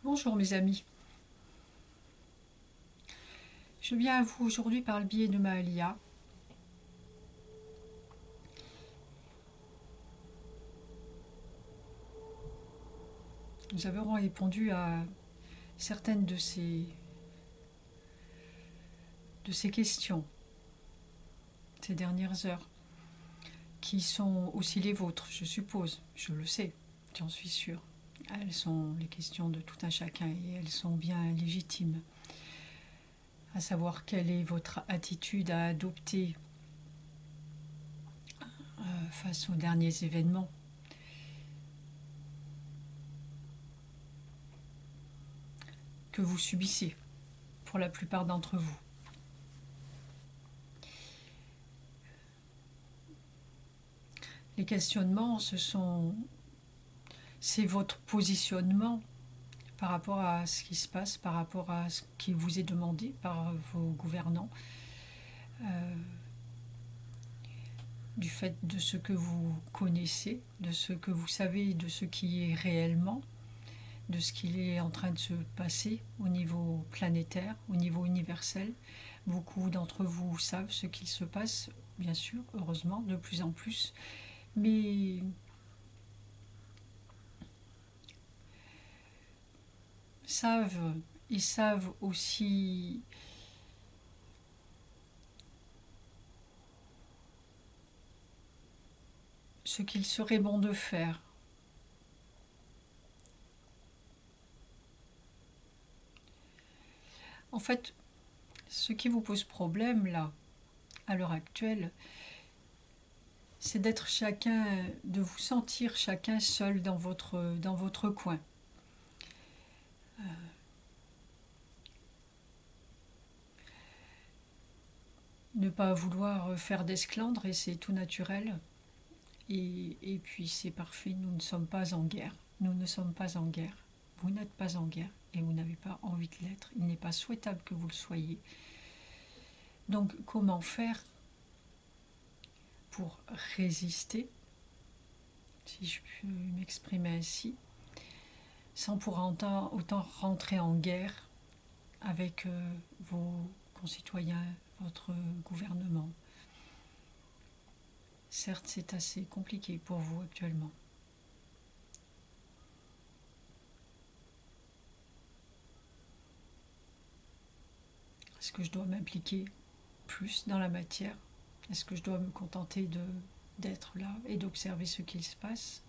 Bonjour mes amis, je viens à vous aujourd'hui par le biais de Mahalia. Nous avons répondu à certaines de ces questions ces dernières heures, qui sont aussi les vôtres, je suppose, je le sais, j'en suis sûre. Elles sont les questions de tout un chacun et elles sont bien légitimes. À savoir quelle est votre attitude à adopter face aux derniers événements que vous subissez, pour la plupart d'entre vous. Les questionnements, c'est votre positionnement par rapport à ce qui se passe, par rapport à ce qui vous est demandé par vos gouvernants, du fait de ce que vous connaissez, de ce que vous savez, de ce qui est réellement, de ce qui est en train de se passer au niveau planétaire, au niveau universel. Beaucoup d'entre vous savent ce qu'il se passe, bien sûr, heureusement, de plus en plus, mais ils savent aussi ce qu'il serait bon de faire. En fait, ce qui vous pose problème là, à l'heure actuelle, c'est d'être chacun, de vous sentir chacun seul dans votre coin. Ne pas vouloir faire d'esclandre, et c'est tout naturel. Et puis c'est parfait, nous ne sommes pas en guerre. Nous ne sommes pas en guerre. Vous n'êtes pas en guerre et vous n'avez pas envie de l'être. Il n'est pas souhaitable que vous le soyez. Donc comment faire pour résister, si je peux m'exprimer ainsi, sans pour autant rentrer en guerre avec vos concitoyens, votre gouvernement. Certes, c'est assez compliqué pour vous actuellement. Est-ce que je dois m'impliquer plus dans la matière? Est-ce que je dois me contenter d'être là et d'observer ce qu'il se passe?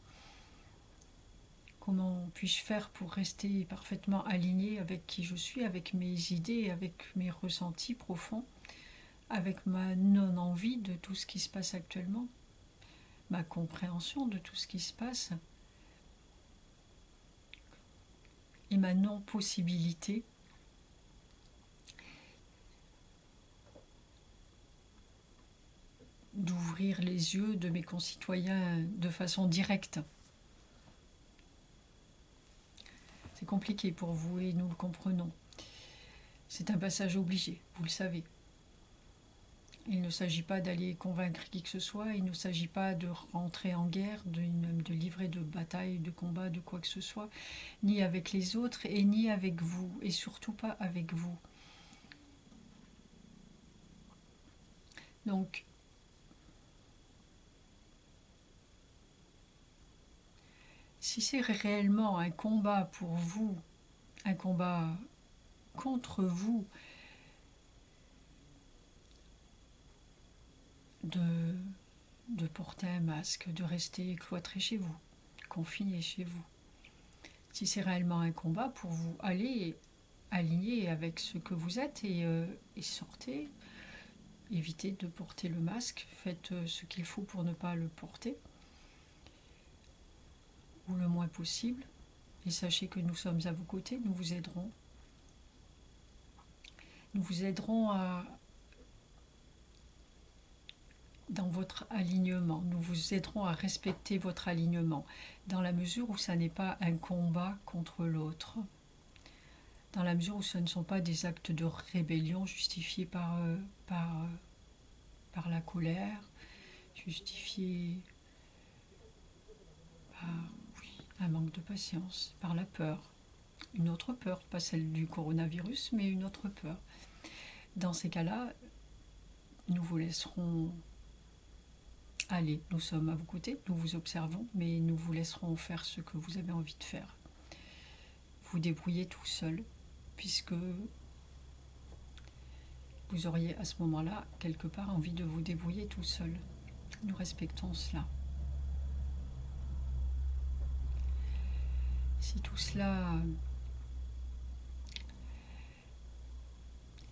Comment puis-je faire pour rester parfaitement aligné avec qui je suis, avec mes idées, avec mes ressentis profonds, avec ma non-envie de tout ce qui se passe actuellement, ma compréhension de tout ce qui se passe et ma non-possibilité d'ouvrir les yeux de mes concitoyens de façon directe. C'est compliqué pour vous et nous le comprenons. C'est un passage obligé, vous le savez. Il ne s'agit pas d'aller convaincre qui que ce soit, il ne s'agit pas de rentrer en guerre, même de livrer de bataille, de combat, de quoi que ce soit, ni avec les autres et ni avec vous, et surtout pas avec vous. Donc, si c'est réellement un combat pour vous, un combat contre vous, de porter un masque, de rester cloîtré chez vous, confiné chez vous. Si c'est réellement un combat pour vous, allez aligner avec ce que vous êtes et sortez. Évitez de porter le masque, faites ce qu'il faut pour ne pas le porter, ou le moins possible, et sachez que nous sommes à vos côtés, nous vous aiderons. Nous vous aiderons dans votre alignement, nous vous aiderons à respecter votre alignement, dans la mesure où ça n'est pas un combat contre l'autre, dans la mesure où ce ne sont pas des actes de rébellion justifiés par la colère, justifiés par un manque de patience, par la peur. une autre peur, pas celle du coronavirus, mais une autre peur. Dans ces cas-là, nous vous laisserons aller. Nous sommes à vos côtés, nous vous observons, mais nous vous laisserons faire ce que vous avez envie de faire. Vous débrouillez tout seul, puisque vous auriez à ce moment-là, quelque part, envie de vous débrouiller tout seul. Nous respectons cela. Si tout cela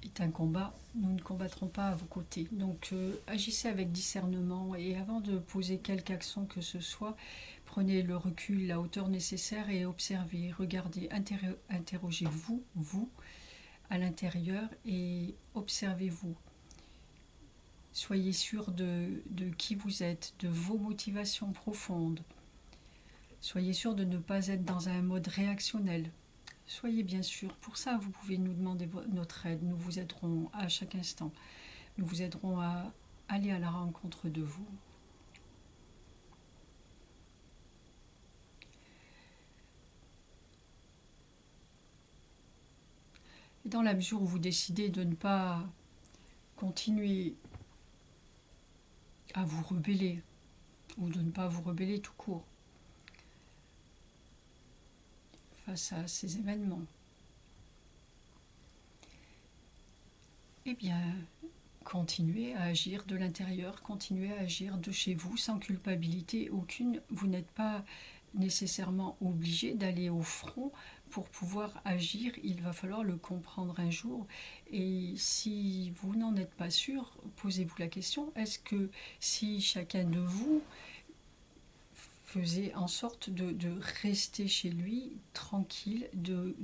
est un combat, nous ne combattrons pas à vos côtés. Donc agissez avec discernement et avant de poser quelque action que ce soit, prenez le recul, la hauteur nécessaire et observez, regardez, interrogez-vous, vous, à l'intérieur et observez-vous. Soyez sûr de qui vous êtes, de vos motivations profondes. Soyez sûr de ne pas être dans un mode réactionnel. Soyez bien sûr, pour ça vous pouvez nous demander notre aide, nous vous aiderons à chaque instant. Nous vous aiderons à aller à la rencontre de vous. Et dans la mesure où vous décidez de ne pas continuer à vous rebeller, ou de ne pas vous rebeller tout court, face à ces événements, eh bien, continuez à agir de l'intérieur, continuez à agir de chez vous sans culpabilité aucune. Vous n'êtes pas nécessairement obligé d'aller au front pour pouvoir agir. Il va falloir le comprendre un jour. Et si vous n'en êtes pas sûr, posez-vous la question, est-ce que si chacun de vous faisait en sorte de rester chez lui tranquille, de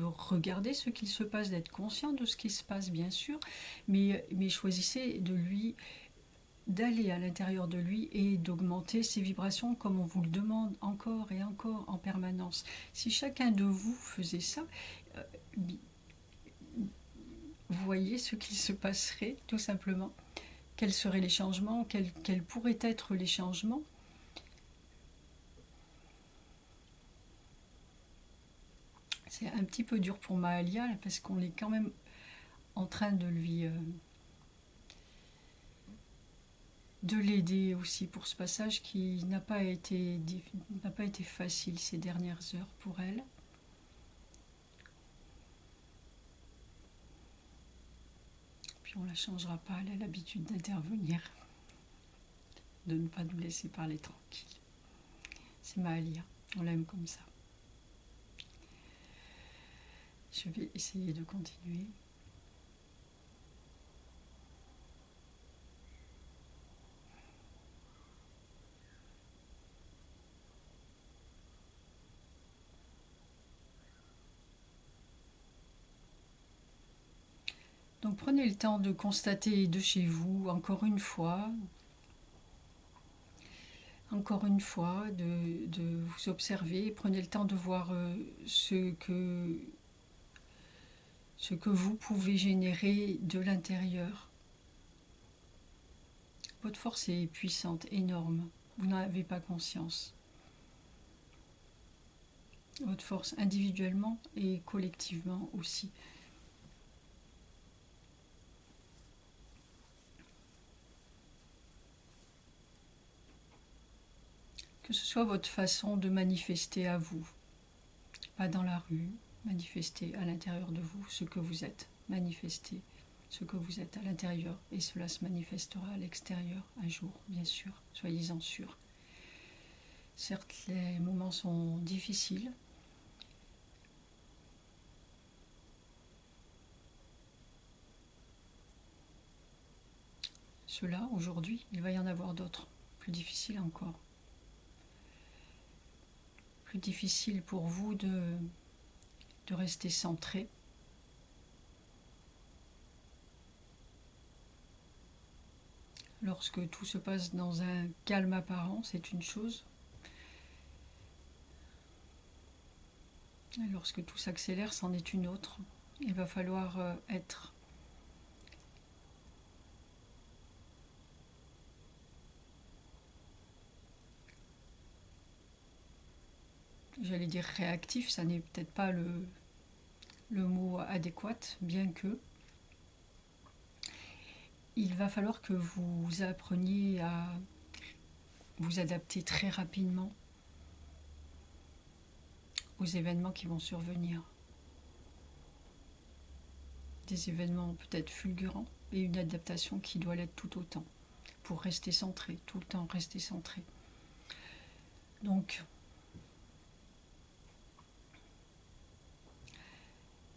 regarder ce qu'il se passe, d'être conscient de ce qui se passe bien sûr, mais choisissez d'aller à l'intérieur de lui et d'augmenter ses vibrations comme on vous le demande encore et encore en permanence. Si chacun de vous faisait ça, vous voyez ce qu'il se passerait tout simplement. Quels seraient les changements, quels pourraient être les changements. C'est un petit peu dur pour Mahalia parce qu'on est quand même en train de l'aider aussi pour ce passage qui n'a pas été facile ces dernières heures pour elle. Puis on ne la changera pas, elle a l'habitude d'intervenir, de ne pas nous laisser parler tranquille. C'est Mahalia, on l'aime comme ça. Je vais essayer de continuer. Donc prenez le temps de constater de chez vous, encore une fois, de vous observer. Prenez le temps de voir ce que vous pouvez générer de l'intérieur. Votre force est puissante, énorme. Vous n'en avez pas conscience. Votre force individuellement et collectivement aussi. Que ce soit votre façon de manifester à vous, pas dans la rue, manifester à l'intérieur de vous ce que vous êtes, manifester ce que vous êtes à l'intérieur et cela se manifestera à l'extérieur un jour, bien sûr, soyez-en sûrs. Certes, les moments sont difficiles, ceux-là, aujourd'hui, il va y en avoir d'autres, plus difficiles encore. Plus difficile pour vous de rester centré. Lorsque tout se passe dans un calme apparent, c'est une chose. Et lorsque tout s'accélère, c'en est une autre. Il va falloir être j'allais dire réactif, ça n'est peut-être pas le mot adéquat, bien que il va falloir que vous appreniez à vous adapter très rapidement aux événements qui vont survenir. Des événements peut-être fulgurants et une adaptation qui doit l'être tout autant pour rester centré, tout le temps rester centré. Donc,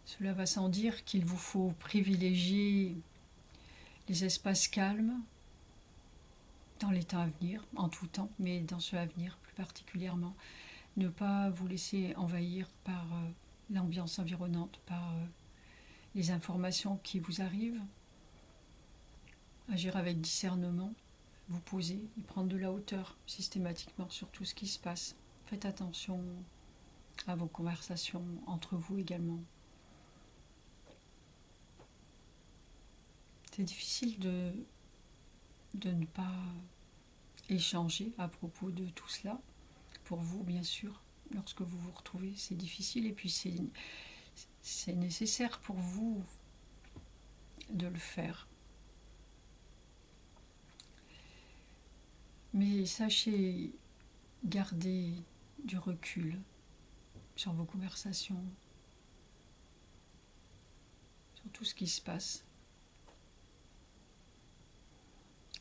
cela va sans dire qu'il vous faut privilégier les espaces calmes dans les temps à venir, en tout temps, mais dans ceux à venir plus particulièrement. Ne pas vous laisser envahir par l'ambiance environnante, par les informations qui vous arrivent. Agir avec discernement, vous poser et prendre de la hauteur systématiquement sur tout ce qui se passe. Faites attention à vos conversations entre vous également. C'est difficile de ne pas échanger à propos de tout cela. Pour vous, bien sûr, lorsque vous vous retrouvez, c'est difficile et puis c'est nécessaire pour vous de le faire. Mais sachez garder du recul sur vos conversations, sur tout ce qui se passe.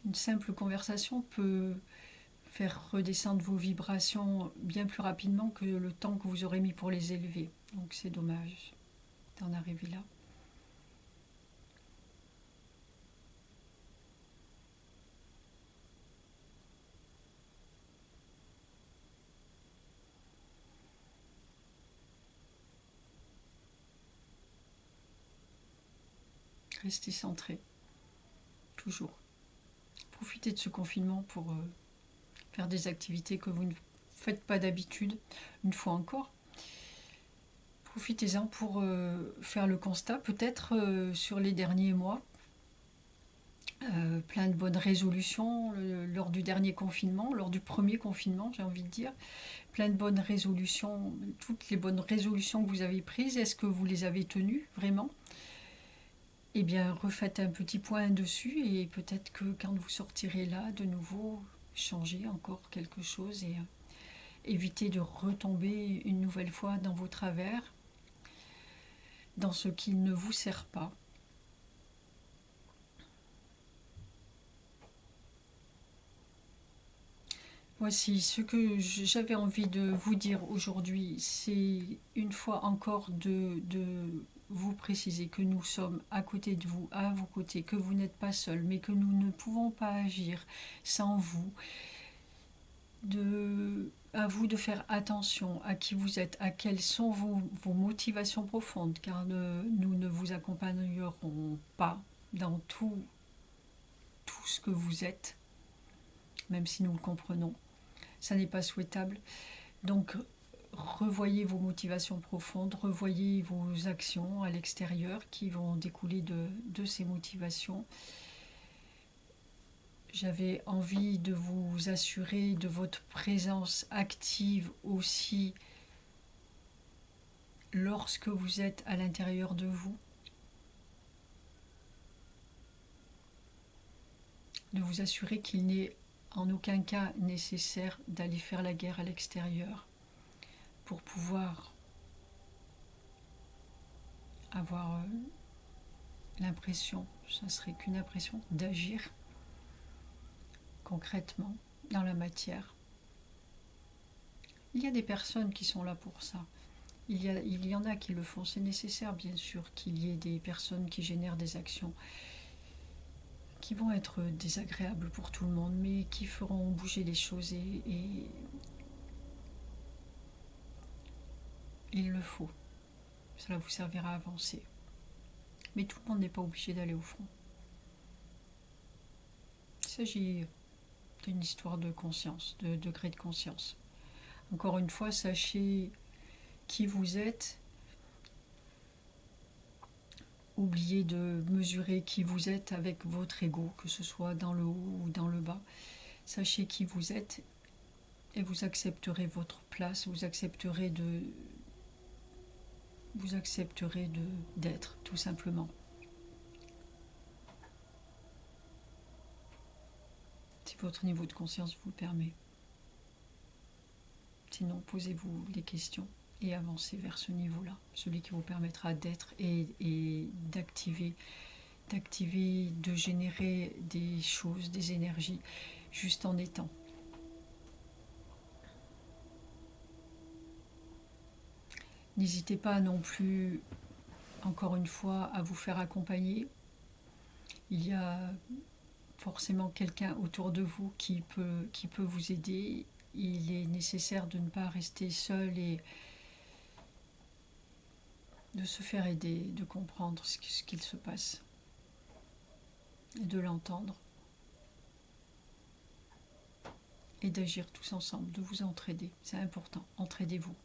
Une simple conversation peut faire redescendre vos vibrations bien plus rapidement que le temps que vous aurez mis pour les élever. Donc c'est dommage d'en arriver là. Restez centré, toujours. Profitez de ce confinement pour faire des activités que vous ne faites pas d'habitude, une fois encore. Profitez-en pour faire le constat, peut-être sur les derniers mois. Plein de bonnes résolutions lors du dernier confinement, lors du premier confinement, j'ai envie de dire. Plein de bonnes résolutions, toutes les bonnes résolutions que vous avez prises, est-ce que vous les avez tenues vraiment ? Eh bien, refaites un petit point dessus et peut-être que quand vous sortirez là, de nouveau, changez encore quelque chose et évitez de retomber une nouvelle fois dans vos travers, dans ce qui ne vous sert pas. Voici ce que j'avais envie de vous dire aujourd'hui. C'est une fois encore de vous préciser que nous sommes à côté de vous, à vos côtés, que vous n'êtes pas seul, mais que nous ne pouvons pas agir sans vous. À vous de faire attention à qui vous êtes, à quelles sont vos motivations profondes, car nous ne vous accompagnerons pas dans tout ce que vous êtes, même si nous le comprenons. Ça n'est pas souhaitable. Donc, revoyez vos motivations profondes, revoyez vos actions à l'extérieur qui vont découler de ces motivations. J'avais envie de vous assurer de votre présence active aussi lorsque vous êtes à l'intérieur de vous. De vous assurer qu'il n'est en aucun cas nécessaire d'aller faire la guerre à l'extérieur pour pouvoir avoir l'impression, ça serait qu'une impression, d'agir concrètement dans la matière. Il y a des personnes qui sont là pour ça. Il y en a qui le font. C'est nécessaire, bien sûr, qu'il y ait des personnes qui génèrent des actions qui vont être désagréables pour tout le monde, mais qui feront bouger les choses et il le faut. Cela vous servira à avancer. Mais tout le monde n'est pas obligé d'aller au front. Il s'agit d'une histoire de conscience, de degré de conscience. Encore une fois, sachez qui vous êtes. Oubliez de mesurer qui vous êtes avec votre ego, que ce soit dans le haut ou dans le bas. Sachez qui vous êtes Et vous accepterez votre place, vous accepterez d'être, tout simplement. Si votre niveau de conscience vous le permet. Sinon, posez-vous des questions et avancez vers ce niveau-là, celui qui vous permettra d'être et d'activer, de générer des choses, des énergies, juste en étant. N'hésitez pas non plus, encore une fois, à vous faire accompagner. Il y a forcément quelqu'un autour de vous qui peut vous aider. Il est nécessaire de ne pas rester seul et de se faire aider, de comprendre ce qu'il se passe et de l'entendre et d'agir tous ensemble, de vous entraider. C'est important, entraidez-vous.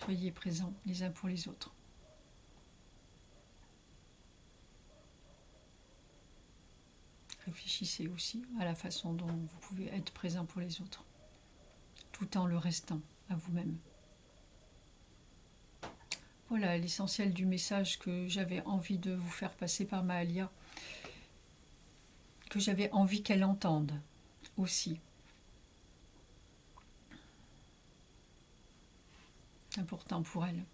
Soyez présents les uns pour les autres. Réfléchissez aussi à la façon dont vous pouvez être présent pour les autres, tout en le restant à vous-même. Voilà l'essentiel du message que j'avais envie de vous faire passer par Mahalia, que j'avais envie qu'elle entende aussi. C'est important pour elle.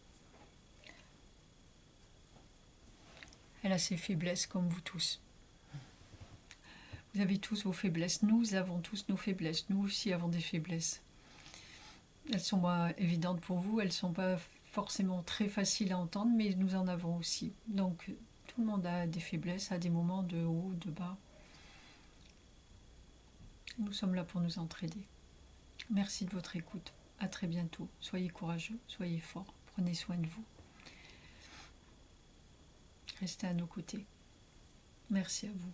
Elle a ses faiblesses comme vous tous. Vous avez tous vos faiblesses. Nous avons tous nos faiblesses. Nous aussi avons des faiblesses. Elles ne sont pas évidentes pour vous. Elles ne sont pas forcément très faciles à entendre, mais nous en avons aussi. Donc, tout le monde a des faiblesses, a des moments de haut, de bas. Nous sommes là pour nous entraider. Merci de votre écoute. À très bientôt. Soyez courageux, soyez forts. Prenez soin de vous. Restez à nos côtés. Merci à vous.